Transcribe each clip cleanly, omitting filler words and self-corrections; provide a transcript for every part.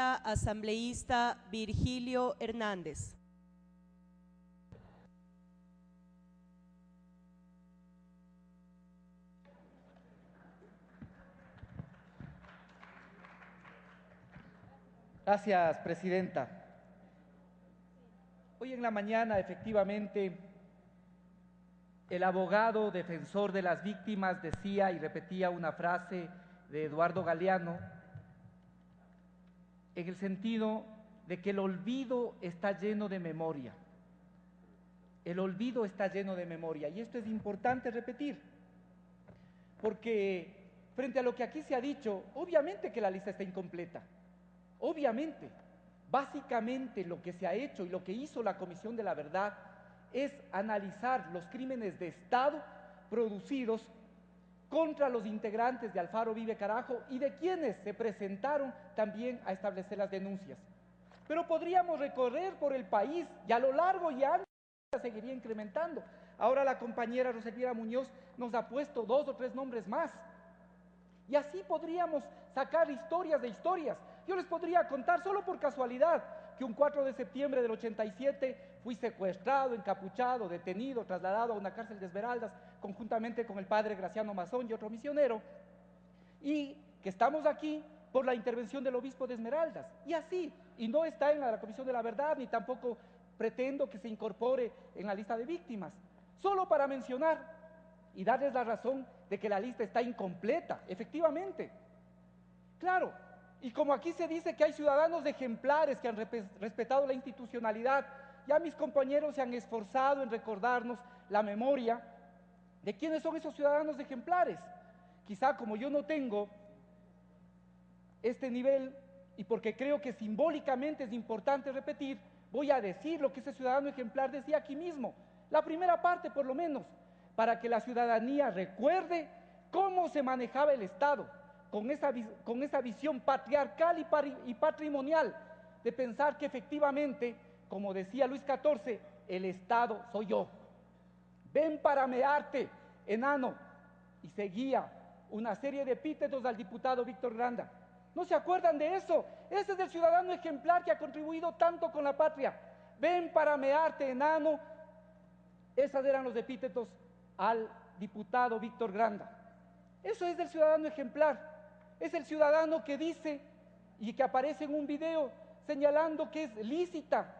palabra asambleísta Virgilio Hernández. Gracias, presidenta. Hoy en la mañana, efectivamente, el abogado defensor de las víctimas decía y repetía una frase de Eduardo Galeano en el sentido de que el olvido está lleno de memoria. El olvido está lleno de memoria, y esto es importante repetir, porque frente a lo que aquí se ha dicho, obviamente que la lista está incompleta. Obviamente, básicamente lo que se ha hecho y lo que hizo la Comisión de la Verdad es analizar los crímenes de Estado producidos contra los integrantes de Alfaro Vive Carajo y de quienes se presentaron también a establecer las denuncias. Pero podríamos recorrer por el país y a lo largo y ancho seguiría incrementando. Ahora la compañera Roselira Muñoz nos ha puesto 2 o 3 nombres más. Y así podríamos sacar historias de historias. Yo les podría contar, solo por casualidad, que un 4 de septiembre del 87 fui secuestrado, encapuchado, detenido, trasladado a una cárcel de Esmeraldas, conjuntamente con el padre Graciano Mazón y otro misionero, y que estamos aquí por la intervención del obispo de Esmeraldas. Y así, y no está en la Comisión de la Verdad, ni tampoco pretendo que se incorpore en la lista de víctimas. Solo para mencionar y darles la razón de que la lista está incompleta, efectivamente. Claro, y como aquí se dice que hay ciudadanos ejemplares que han respetado la institucionalidad, ya mis compañeros se han esforzado en recordarnos la memoria de quiénes son esos ciudadanos ejemplares. Quizá como yo no tengo este nivel, y porque creo que simbólicamente es importante repetir, voy a decir lo que ese ciudadano ejemplar decía aquí mismo, la primera parte por lo menos, para que la ciudadanía recuerde cómo se manejaba el Estado, con esa visión patriarcal y patrimonial, de pensar que efectivamente, como decía Luis XIV, el Estado soy yo. Ven para mearte, enano. Y seguía una serie de epítetos al diputado Víctor Granda. ¿No se acuerdan de eso? Ese es el ciudadano ejemplar que ha contribuido tanto con la patria. Ven para mearte, enano. Esos eran los epítetos al diputado Víctor Granda. Eso es del ciudadano ejemplar. Es el ciudadano que dice y que aparece en un video señalando que es lícita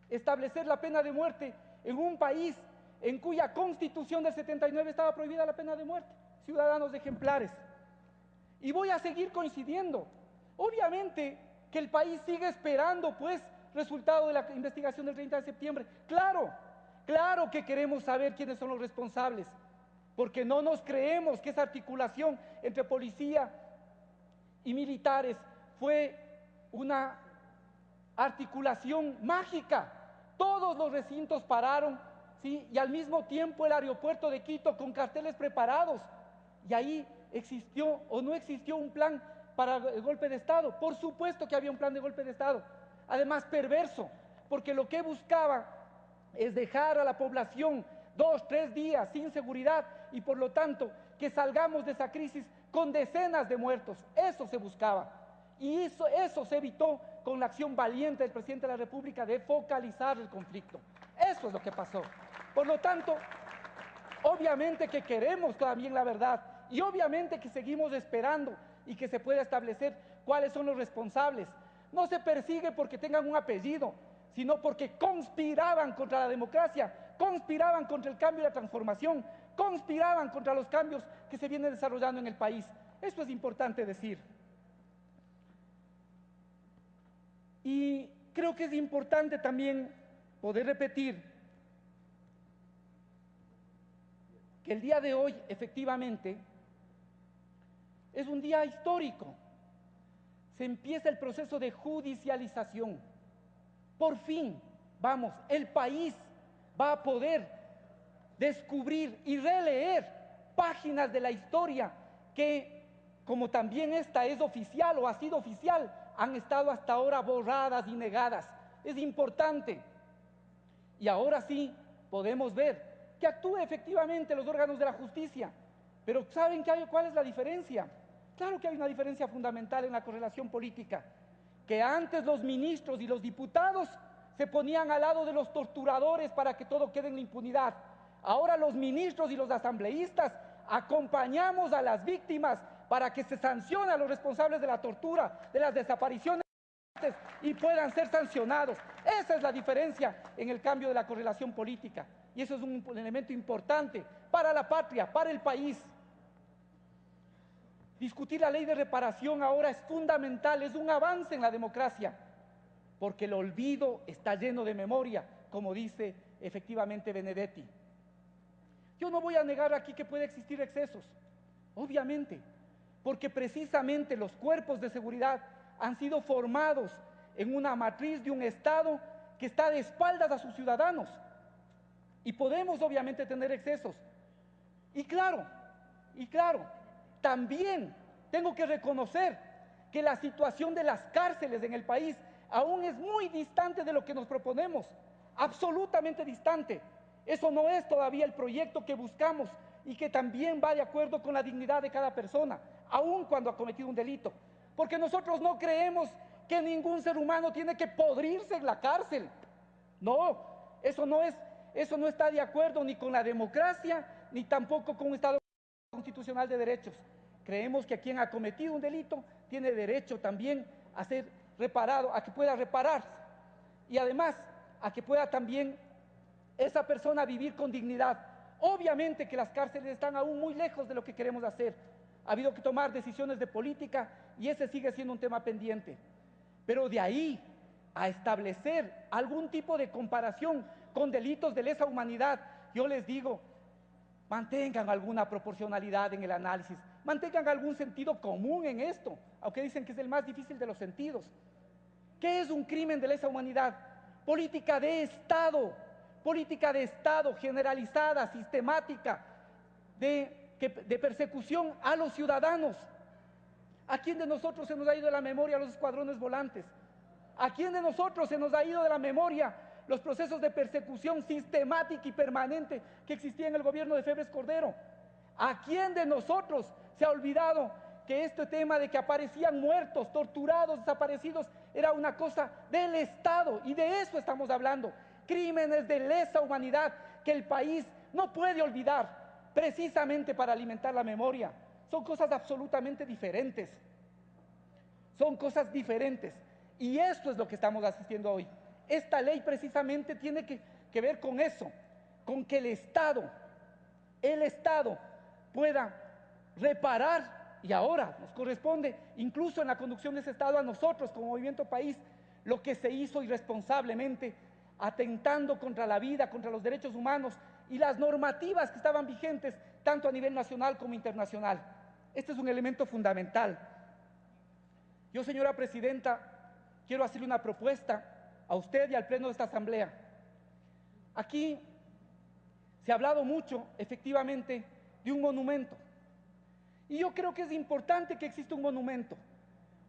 establecer la pena de muerte en un país en cuya constitución del 79 estaba prohibida la pena de muerte. Ciudadanos ejemplares. Y voy a seguir coincidiendo. Obviamente que el país sigue esperando, pues, resultado de la investigación del 30 de septiembre. Claro que queremos saber quiénes son los responsables, porque no nos creemos que esa articulación entre policía y militares fue una articulación mágica. Todos los recintos pararon, ¿sí? Y al mismo tiempo el aeropuerto de Quito con carteles preparados. Y ahí existió o no existió un plan para el golpe de Estado. Por supuesto que había un plan de golpe de Estado. Además perverso, porque lo que buscaba es dejar a la población 2, 3 días sin seguridad y por lo tanto que salgamos de esa crisis con decenas de muertos. Eso se buscaba. Y eso se evitó con la acción valiente del presidente de la República de focalizar el conflicto. Eso es lo que pasó. Por lo tanto, obviamente que queremos también la verdad y obviamente que seguimos esperando y que se pueda establecer cuáles son los responsables. No se persigue porque tengan un apellido, sino porque conspiraban contra la democracia, conspiraban contra el cambio y la transformación, conspiraban contra los cambios que se vienen desarrollando en el país. Esto es importante decir. Y creo que es importante también poder repetir que el día de hoy, efectivamente, es un día histórico. Se empieza el proceso de judicialización. Por fin, el país va a poder descubrir y releer páginas de la historia que, como también esta es oficial o ha sido oficial, han estado hasta ahora borradas y negadas. Es importante. Y ahora sí podemos ver que actúen efectivamente los órganos de la justicia. Pero ¿saben cuál es la diferencia? Claro que hay una diferencia fundamental en la correlación política. que antes los ministros y los diputados se ponían al lado de los torturadores para que todo quede en la impunidad. Ahora los ministros y los asambleístas acompañamos a las víctimas para que se sancione a los responsables de la tortura, de las desapariciones y puedan ser sancionados. Esa es la diferencia en el cambio de la correlación política. Y eso es un elemento importante para la patria, para el país. Discutir la ley de reparación ahora es fundamental, es un avance en la democracia, porque el olvido está lleno de memoria, como dice efectivamente Benedetti. Yo no voy a negar aquí que puede existir excesos, obviamente, porque precisamente los cuerpos de seguridad han sido formados en una matriz de un Estado que está de espaldas a sus ciudadanos. Y podemos obviamente tener excesos. Y claro, también tengo que reconocer que la situación de las cárceles en el país aún es muy distante de lo que nos proponemos, absolutamente distante. Eso no es todavía el proyecto que buscamos y que también va de acuerdo con la dignidad de cada persona, aun cuando ha cometido un delito. Porque nosotros no creemos que ningún ser humano tiene que podrirse en la cárcel. No, eso no está de acuerdo ni con la democracia, ni tampoco con un Estado constitucional de derechos. Creemos que quien ha cometido un delito tiene derecho también a ser reparado, a que pueda repararse. Y además, a que pueda también esa persona vivir con dignidad. Obviamente que las cárceles están aún muy lejos de lo que queremos hacer. Ha habido que tomar decisiones de política y ese sigue siendo un tema pendiente. Pero de ahí a establecer algún tipo de comparación con delitos de lesa humanidad, yo les digo, mantengan alguna proporcionalidad en el análisis, mantengan algún sentido común en esto, aunque dicen que es el más difícil de los sentidos. ¿Qué es un crimen de lesa humanidad? Política de Estado generalizada, sistemática, de persecución a los ciudadanos. ¿A quién de nosotros se nos ha ido de la memoria los escuadrones volantes? ¿A quién de nosotros se nos ha ido de la memoria los procesos de persecución sistemática y permanente que existía en el gobierno de Febres Cordero? ¿A quién de nosotros se ha olvidado que este tema de que aparecían muertos, torturados, desaparecidos, era una cosa del Estado? Y de eso estamos hablando. Crímenes de lesa humanidad que el país no puede olvidar precisamente para alimentar la memoria. Son cosas absolutamente diferentes. Son cosas diferentes. Y esto es lo que estamos asistiendo hoy. Esta ley precisamente tiene que ver con eso, con que el Estado pueda reparar, y ahora nos corresponde, incluso en la conducción de ese Estado, a nosotros como Movimiento País, lo que se hizo irresponsablemente, atentando contra la vida, contra los derechos humanos y las normativas que estaban vigentes, tanto a nivel nacional como internacional. Este es un elemento fundamental. Yo, señora Presidenta, quiero hacerle una propuesta a usted y al Pleno de esta Asamblea. Aquí se ha hablado mucho, efectivamente, de un monumento. Y yo creo que es importante que exista un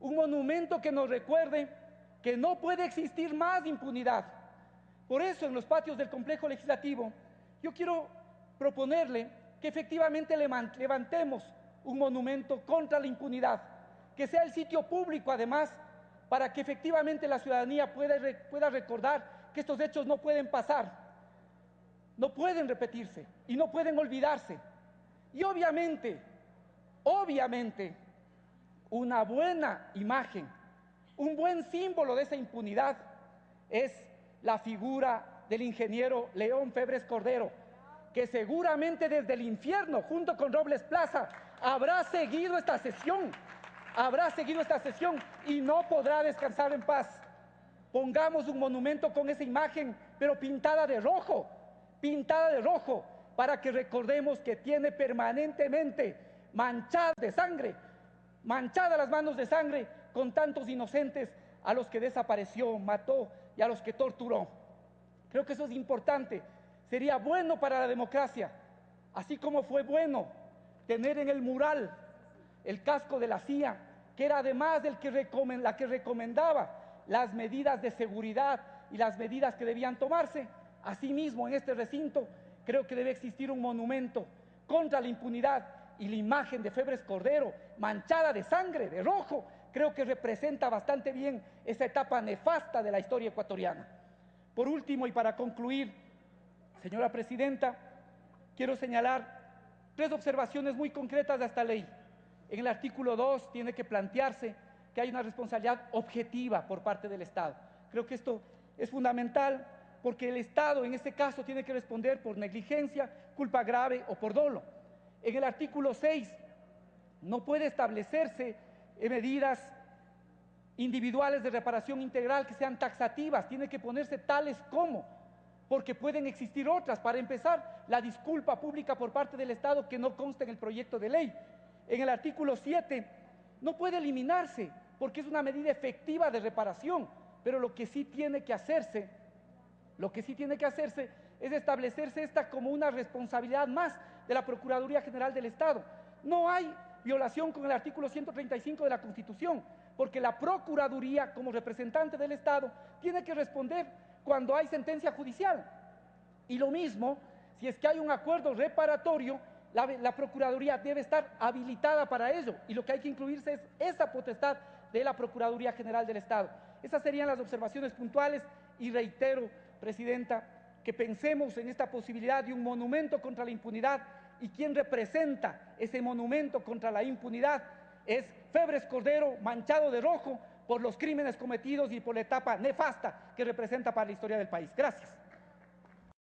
monumento que nos recuerde que no puede existir más impunidad. Por eso, en los patios del complejo legislativo, yo quiero proponerle que efectivamente levantemos un monumento contra la impunidad, que sea el sitio público, además, para que efectivamente la ciudadanía pueda recordar que estos hechos no pueden pasar, no pueden repetirse y no pueden olvidarse. Y obviamente, una buena imagen, un buen símbolo de esa impunidad es la figura del ingeniero León Febres Cordero, que seguramente desde el infierno, junto con Robles Plaza, habrá seguido esta sesión y no podrá descansar en paz. Pongamos un monumento con esa imagen, pero pintada de rojo, para que recordemos que tiene permanentemente manchadas las manos de sangre con tantos inocentes a los que desapareció, mató y a los que torturó. Creo que eso es importante. Sería bueno para la democracia, así como fue bueno tener en el mural el casco de la CIA, que era además la que recomendaba las medidas de seguridad y las medidas que debían tomarse. Asimismo, en este recinto, creo que debe existir un monumento contra la impunidad y la imagen de Febres Cordero, manchada de sangre, de rojo, creo que representa bastante bien esa etapa nefasta de la historia ecuatoriana. Por último, y para concluir, señora presidenta, quiero señalar 3 observaciones muy concretas de esta ley. En el artículo 2 tiene que plantearse que hay una responsabilidad objetiva por parte del Estado. Creo que esto es fundamental porque el Estado en este caso tiene que responder por negligencia, culpa grave o por dolo. En el artículo 6 no puede establecerse medidas individuales de reparación integral que sean taxativas, tiene que ponerse tales como, porque pueden existir otras. Para empezar, la disculpa pública por parte del Estado que no consta en el proyecto de ley. En el artículo 7 no puede eliminarse porque es una medida efectiva de reparación, pero lo que sí tiene que hacerse es establecerse esta como una responsabilidad más de la Procuraduría General del Estado. No hay violación con el artículo 135 de la Constitución, porque la Procuraduría, como representante del Estado, tiene que responder cuando hay sentencia judicial. Y lo mismo, si es que hay un acuerdo reparatorio, la Procuraduría debe estar habilitada para ello, y lo que hay que incluirse es esa potestad de la Procuraduría General del Estado. Esas serían las observaciones puntuales y reitero, Presidenta, que pensemos en esta posibilidad de un monumento contra la impunidad, y quien representa ese monumento contra la impunidad es Febres Cordero, manchado de rojo por los crímenes cometidos y por la etapa nefasta que representa para la historia del país. Gracias.